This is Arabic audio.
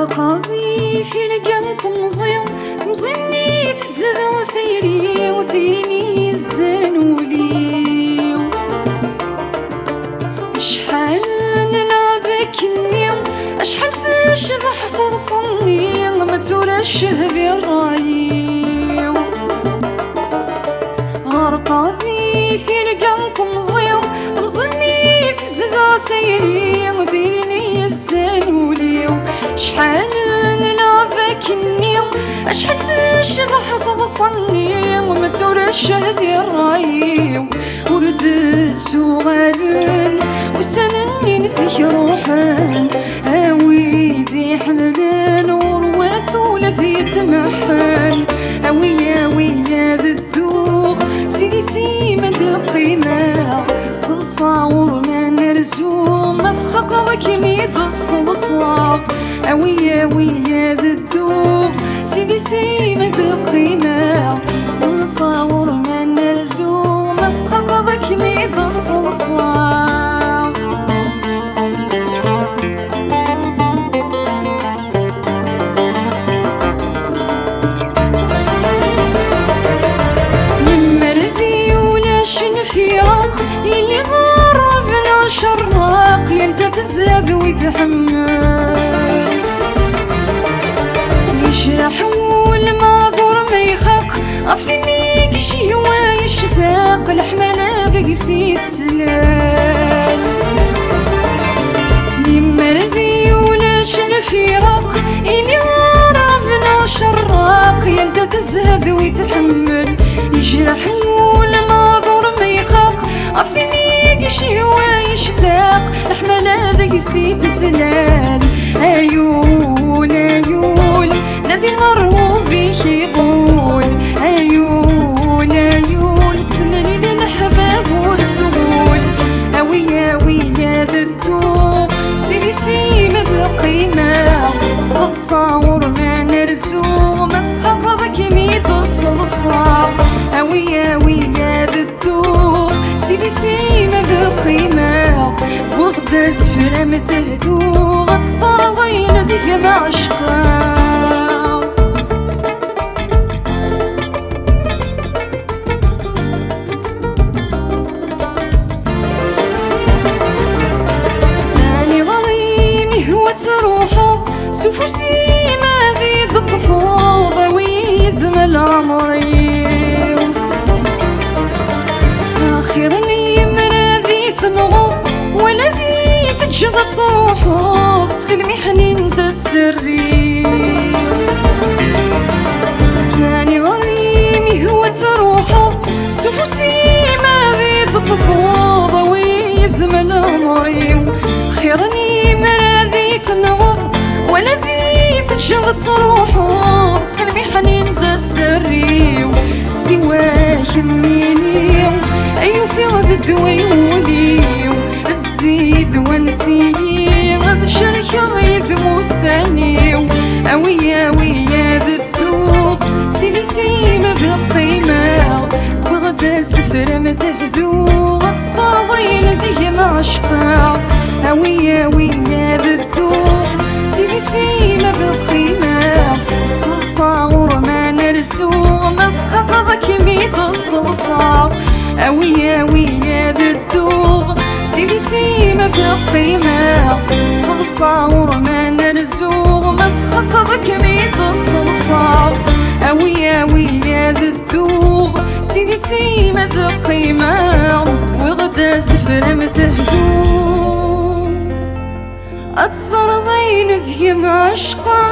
قاضي في لقنت مزني تزد وثيري الزنولي شحال نلعبك النيم اشحال تشبح ترصني ما تورش هذي الرايم قاضي في لقنت مزني تزد وثيري الزنولي شحال نلعبك النيم اشحال تشبح تضصني وما تورش هذي الراي وردت سؤال وسنني نسيك روحان هاوي ذي حملان ورواث ولا في تمحان هاوي ذي الدوغ سيدي مد القيمة صلصة ورنا نرزوم ما تخقضك ميد الصلصة ويا ذا الدوغ سيدي مد القيمة ونصور ما نرزوم ما تخقضك ميد الصلصة يلي غرفنا شراق يلجا تزاد ويتحمل يشرح والماضور ما يخاق أفتني كشي هو يشثاق الحمالة ذاك يسيت تلال يما رذي ولا شنفيراق يلي غرفنا شراق يلجا تزاد ويتحمل يشرح والماضور ما يخاق أفتني قشي هو يشتاق الحمالة ذاك يسيت زلال أيول نادي المرغوب فيك يقول أيول سنني ذا الحباب والزغول ويا ذا الدوق سيدي ذا قيمة صلصة ورنا نرزوم تخفضك ميت الصلصة ويا ذا الدوق سيدي ذا قيمة وغدا سفرة مثل ذوق تصرضين ذيك معشقة تروحض سفوسي ما ذي تطفوض ويذم العمري آخر لي مرادي تنغض ولا ذي تجد تروحض سخل محنين تسري ثاني غريمي هو تروحض سفوسي ما ذي تطفوض ويذم العمري خير لي مرادي تنغض ولا في تجد تروحو تخلمي حنين تسري سوا يميني أيو في غد الدويولي الزيد ونسي غد شركة غيث موساني ويا ذا الدوق سيدي ذا القيمة بغدا سفر مثهدو تصاضين ذي معشقة ويا ذا الدوق سيدي ذا القيمة صلصة ورما نرسوم تخفضك ميت الصلصة ويا ذا الدوق سيدي ذا القيمة صلصة ورما نرسوم تخفضك ميت الصلصة ويا ذا الدوق سيدي ذا القيمة وغدا سفر مثهدو أتصر ضين ذي معشقة